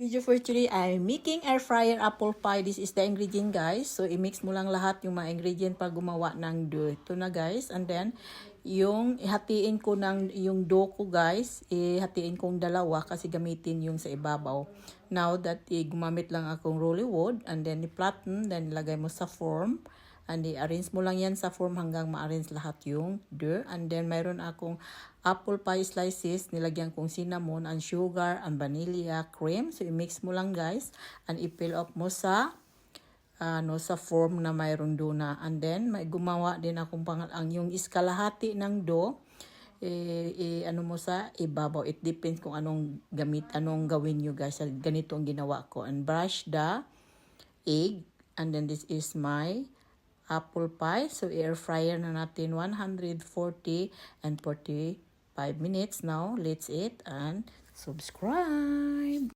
Video for today, I'm making air fryer apple pie. This is the ingredient, guys. So, i-mix mo lang lahat yung mga ingredient para gumawa ng dough. Ito na, guys. And then, yung ihatiin ko ng yung dough ko, guys, ihatiin kong dalawa kasi gamitin yung sa ibabaw. Now that gumamit lang akong rolly wood and then i-flatten, then ilagay mo sa form. And i-arrange mo lang yan sa form hanggang ma-arrange lahat yung dough. And then, mayroon akong apple pie slices. Nilagyan kong cinnamon and sugar and vanilla cream. So, i-mix mo lang, guys. And i-fill up mo sa sa form na mayroon dough na. And then, may gumawa din akong ang yung iskalahati ng dough. Ano mo sa ibabaw. It depends kung anong gawin nyo, guys. Ganito ang ginawa ko. And brush the egg. And then, this is my apple pie. So, air fryer na natin 140 and 45 minutes. Now, let's eat and subscribe.